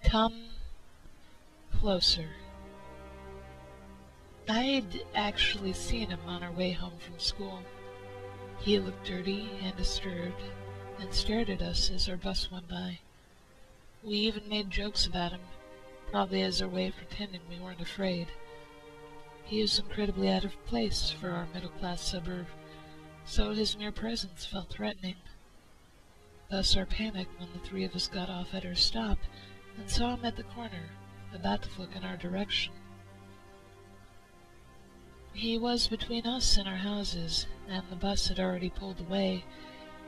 Come closer. I'd actually seen him on our way home from school. He looked dirty and disturbed, and stared at us as our bus went by. We even made jokes about him, probably as our way of pretending we weren't afraid. He was incredibly out of place for our middle-class suburb, so his mere presence felt threatening. Thus our panic when the three of us got off at our stop and saw him at the corner, about to look in our direction. He was between us and our houses, and the bus had already pulled away,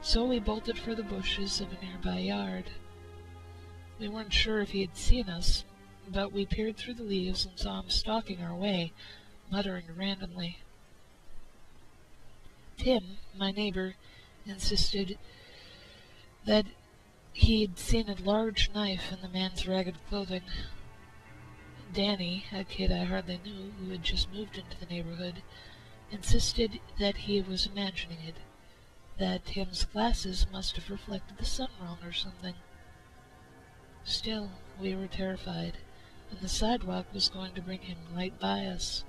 so we bolted for the bushes of a nearby yard. We weren't sure if he had seen us, but we peered through the leaves and saw him stalking our way, muttering randomly. Tim, my neighbor, insisted that he'd seen a large knife in the man's ragged clothing. Danny, a kid I hardly knew who had just moved into the neighborhood, insisted that he was imagining it, that Tim's glasses must have reflected the sun wrong or something. Still, we were terrified, and the sidewalk was going to bring him right by us.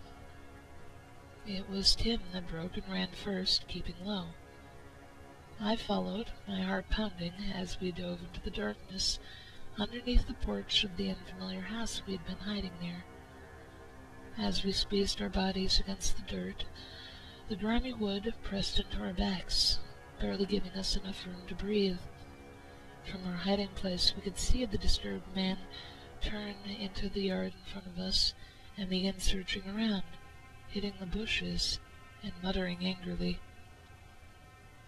It was Tim that broke and ran first, keeping low. I followed, my heart pounding, as we dove into the darkness underneath the porch of the unfamiliar house we had been hiding near. As we squeezed our bodies against the dirt, the grimy wood pressed into our backs, barely giving us enough room to breathe. From our hiding place, we could see the disturbed man turn into the yard in front of us and begin searching around, hitting the bushes and muttering angrily.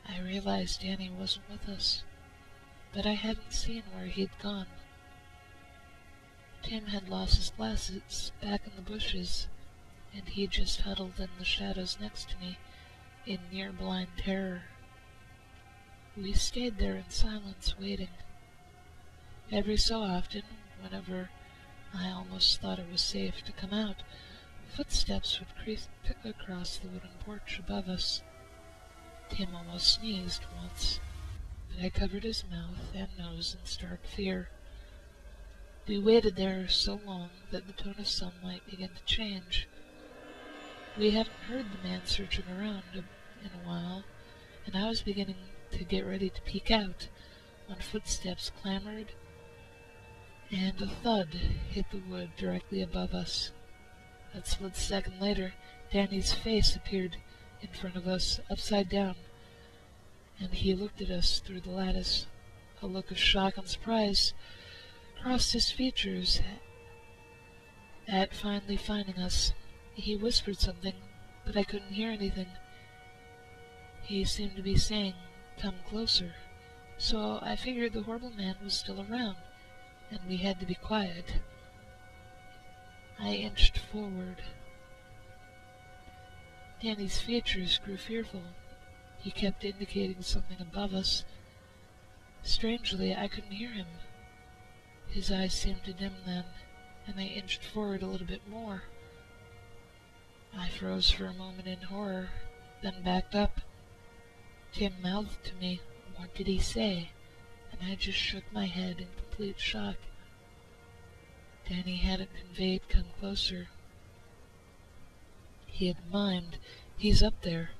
I realized Danny wasn't with us, but I hadn't seen where he'd gone. Tim had lost his glasses back in the bushes, and he just huddled in the shadows next to me in near blind terror. We stayed there in silence, waiting. Every so often, whenever I almost thought it was safe to come out, footsteps would creep across the wooden porch above us. Tim almost sneezed once, but I covered his mouth and nose in stark fear. We waited there so long that the tone of sunlight began to change. We hadn't heard the man searching around in a while, and I was beginning to get ready to peek out when footsteps clamored, and a thud hit the wood directly above us. A split second later, Danny's face appeared in front of us, upside down, and he looked at us through the lattice. A look of shock and surprise crossed his features at finally finding us. He whispered something, but I couldn't hear anything. He seemed to be saying, "Come closer," so I figured the horrible man was still around, and we had to be quiet. I inched forward. Danny's features grew fearful. He kept indicating something above us. Strangely, I couldn't hear him. His eyes seemed to dim then, and I inched forward a little bit more. I froze for a moment in horror, then backed up. Tim mouthed to me, "What did he say?" and I just shook my head in complete shock. Danny hadn't conveyed "come closer." He had mimed, "He's up there."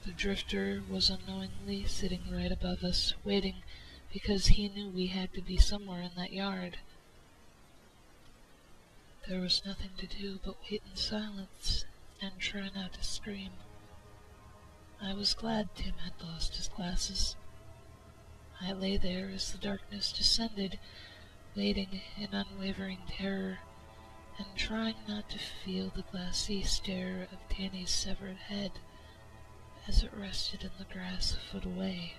The drifter was unknowingly sitting right above us, waiting, because he knew we had to be somewhere in that yard. There was nothing to do but wait in silence and try not to scream. I was glad Tim had lost his glasses. I lay there as the darkness descended, waiting in unwavering terror, and trying not to feel the glassy stare of Danny's severed head as it rested in the grass a foot away.